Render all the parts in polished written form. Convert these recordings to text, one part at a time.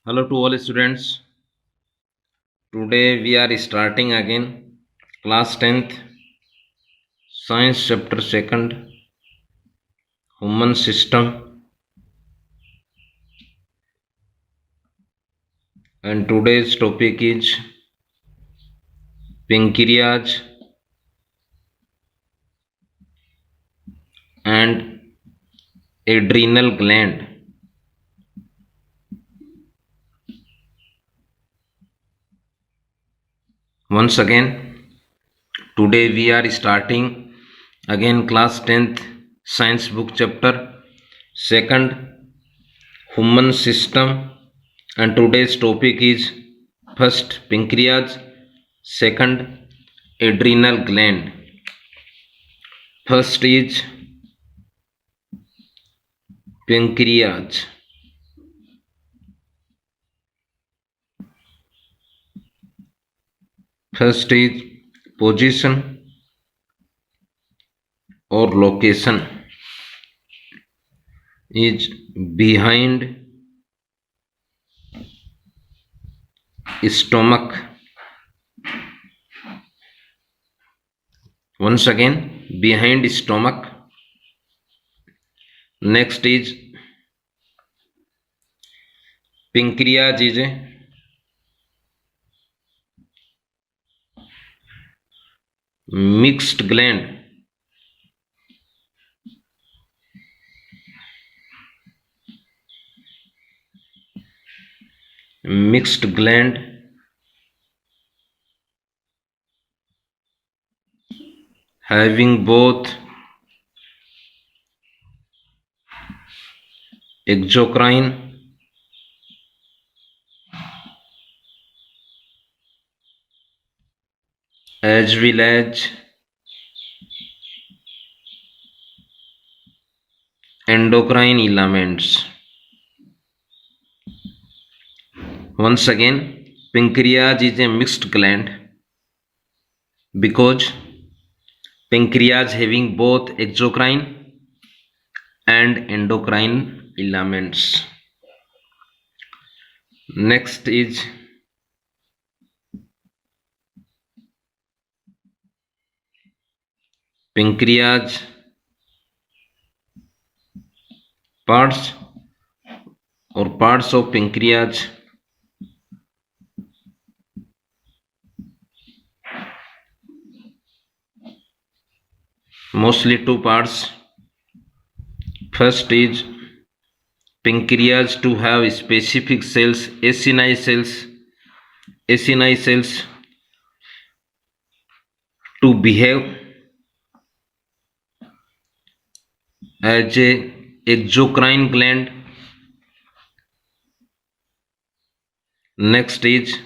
Hello to all students. Today we are starting again class 10th science chapter 2nd human system, and today's topic is pancreas and adrenal gland. Once again, today we are starting again class 10th science book chapter 2nd human system, and today's topic is first pancreas, second adrenal gland. First is pancreas. First is position or location is behind stomach. Once again, behind stomach. Next is pancreas is a mixed gland. Mixed gland having both exocrine as well as endocrine elements. Once again, pancreas is a mixed gland because pancreas having both exocrine and endocrine elements. Next is pancreas parts or parts of pancreas. Mostly two parts. First is pancreas to have specific cells, acini cells to behave as a exocrine gland. Next is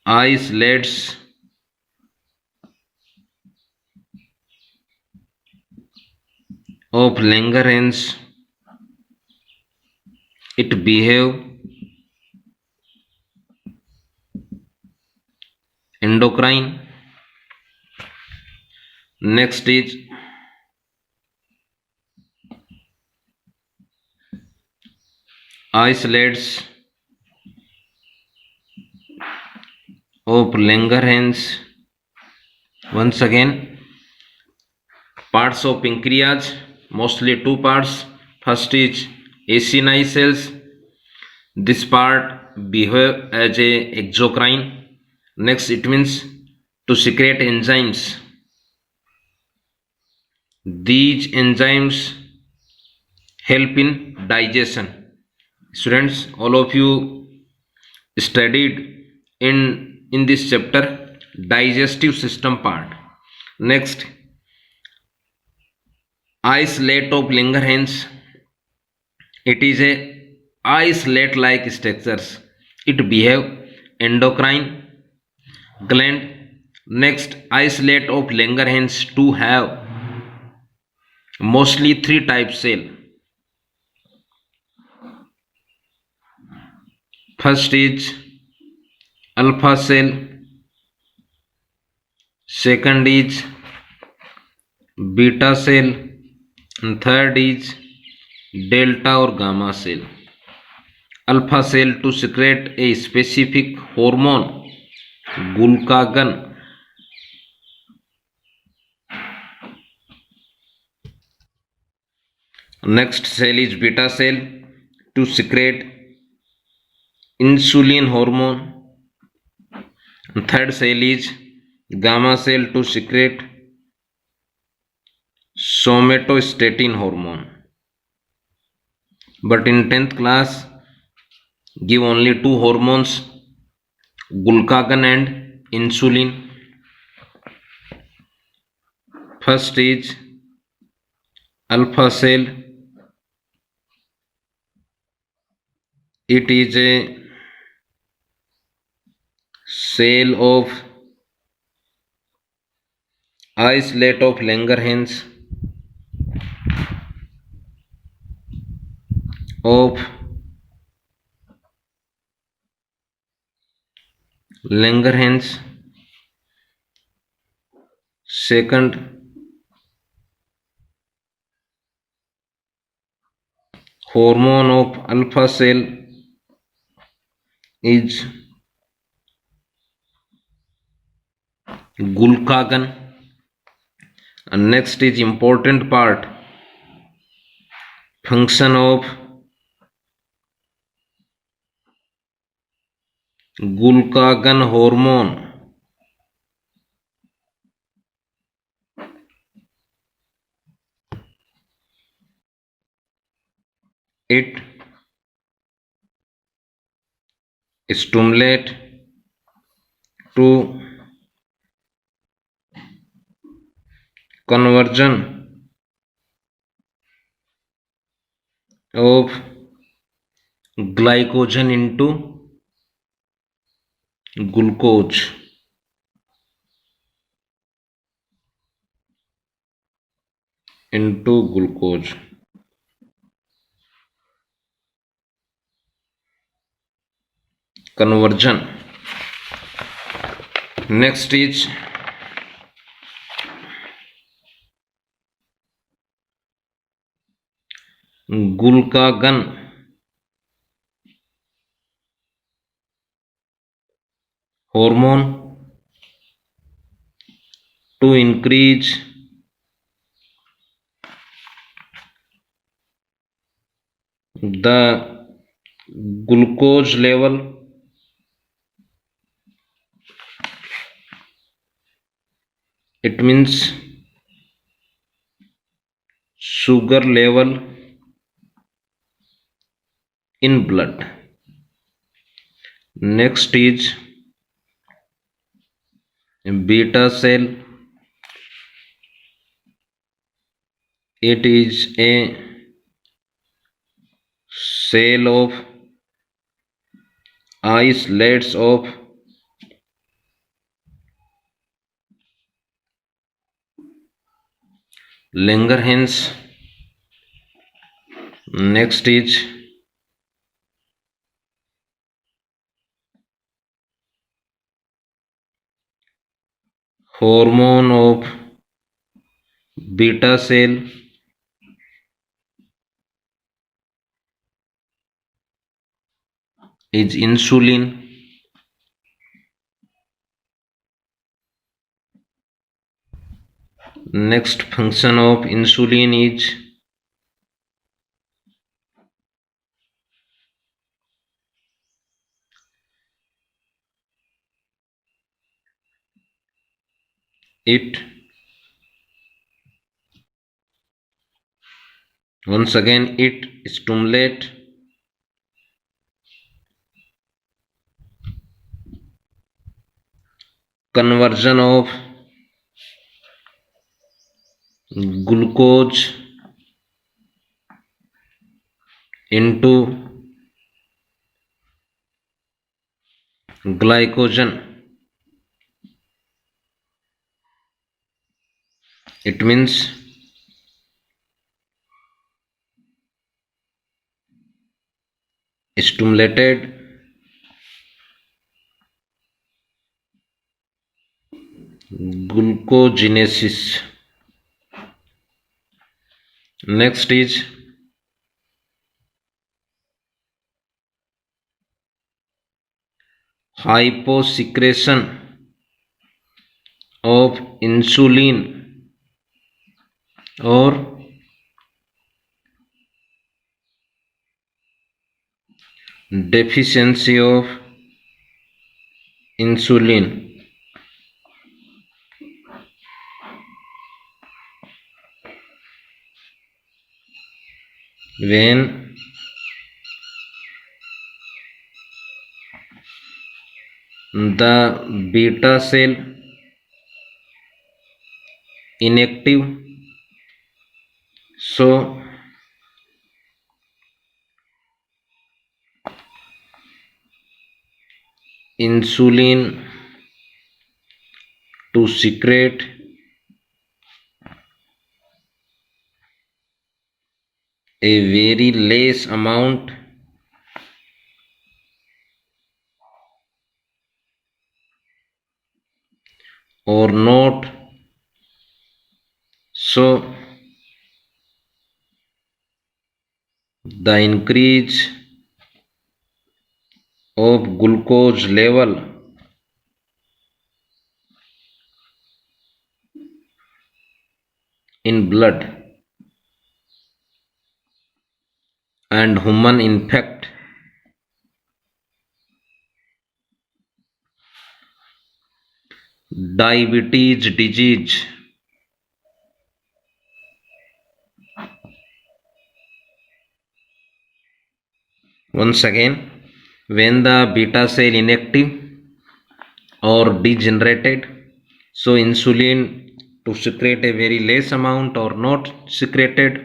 islets of Langerhans. It behave endocrine. Next is islets of Langerhans. Once again, parts of pancreas, mostly two parts. First is acini cells. This part behave as a exocrine. Next, it means to secrete enzymes. These enzymes help in digestion. Students, all of you studied in this chapter digestive system part. Next, islet of Langerhans. It is a islet like structures. It behave endocrine gland. Next, islet of Langerhans to have mostly three type cell. First is alpha cell, second is beta cell, and third is delta or gamma cell. Alpha cell to secrete a specific hormone, glucagon. Next cell is beta cell to secrete insulin hormone. Third cell is gamma cell to secrete somatostatin hormone. But in 10th class, give only two hormones, glucagon and insulin. First is alpha cell. It is a cell of isolate of Langerhans of Langerhans. Second, hormone of alpha cell is glucagon. And next is important part, function of glucagon hormone. It stimulate to conversion of glycogen into glucose. Conversion. Next is glucagon hormone to increase the glucose level. It means sugar level in blood. Next is beta cell. It is a cell of islets of Langerhans. Next is hormone of beta cell is insulin. Next function of insulin is it once again it stimulate conversion of glucose into glycogen. It means stimulated glucogenesis. Next is hyposecretion of insulin or deficiency of insulin. When the beta cell inactive, so insulin to secrete a very less amount or not, so the increase of glucose level in blood and human infect diabetes disease. Once again, when the beta cell inactive or degenerated, so insulin to secrete a very less amount or not secreted,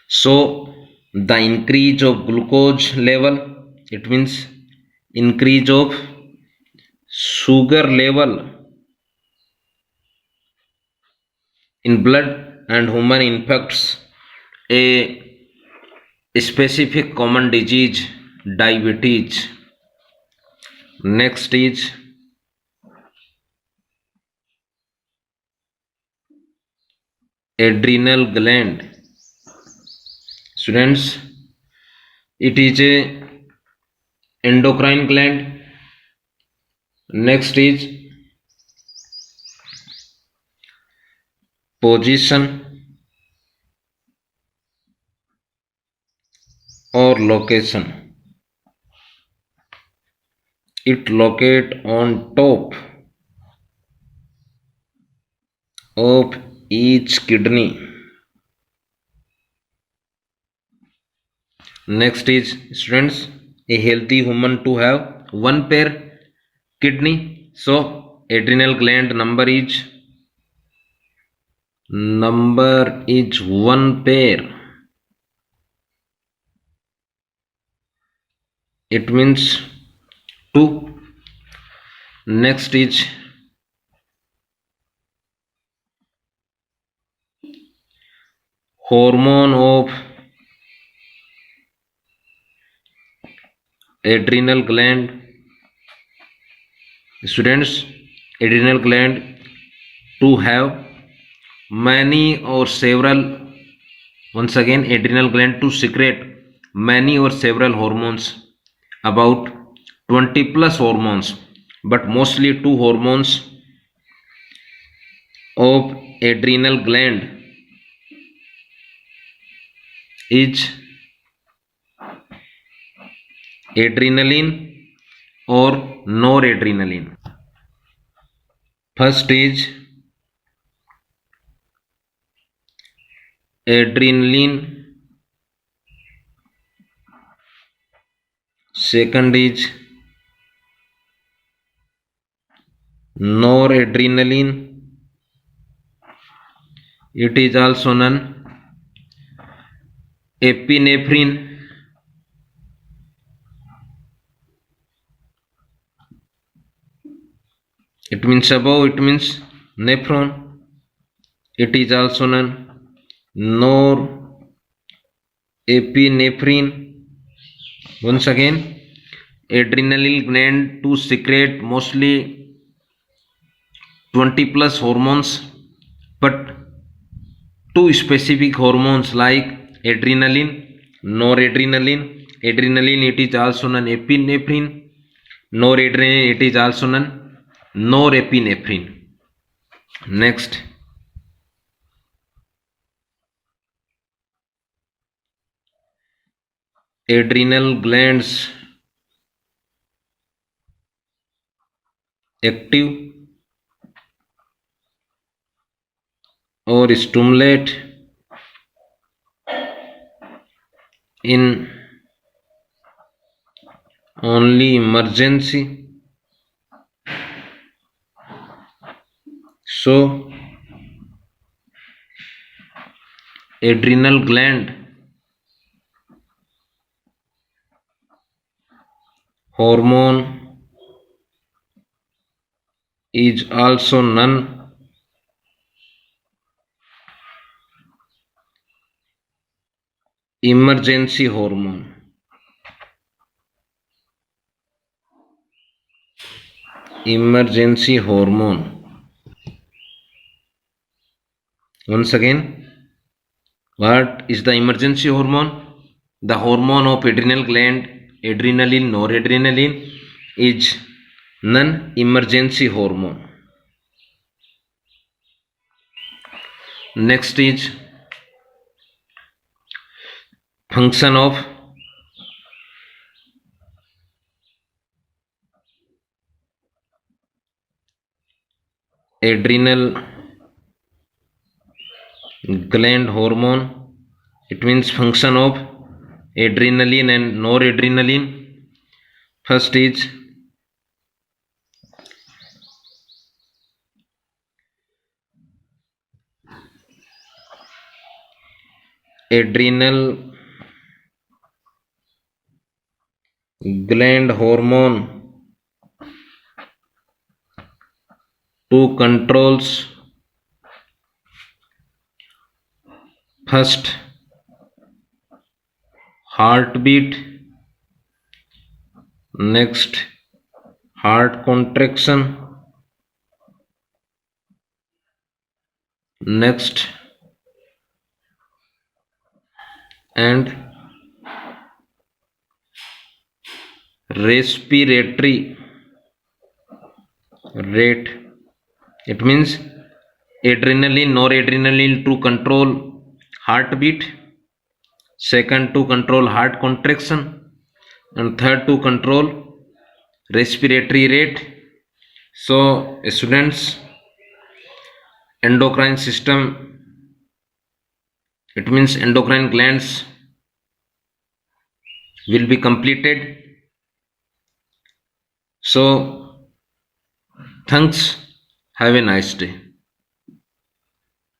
so the increase of glucose level, it means increase of sugar level in blood and human infects a specific common disease, diabetes. Next is adrenal gland. Students, it is a endocrine gland. Next is position or location. It locate on top of each kidney. Next is, students, a healthy human to have one pair kidney, so adrenal gland number is one pair. It means 2. Next is hormone of adrenal gland. Students, adrenal gland to have many or several, once again, adrenal gland to secrete many or several hormones, about 20 plus hormones, but mostly 2 hormones of adrenal gland is adrenaline or noradrenaline. First is adrenaline, second is noradrenaline. It is also known epinephrine. It means above, it means nephron. It is also known norepinephrine. Once again, adrenal gland to secrete mostly 20 plus hormones, but 2 specific hormones like adrenaline, noradrenaline. Adrenaline, it is also known epinephrine. Noradrenaline, it is also known norepinephrine. Next, adrenal glands active or stimulate in only emergency. So adrenal gland hormone is also known emergency hormone. Emergency hormone. Once again, what is the emergency hormone? The hormone of adrenal gland, adrenaline, noradrenaline, is non-emergency hormone. Next is function of adrenal gland hormone. It means function of adrenaline and noradrenaline. First is adrenal gland hormone to controls first heartbeat, next heart contraction, next and respiratory rate. It means adrenaline, noradrenaline to control heartbeat, second to control heart contraction, and third to control respiratory rate. So students, endocrine system, it means endocrine glands will be completed. So thanks, have a nice day.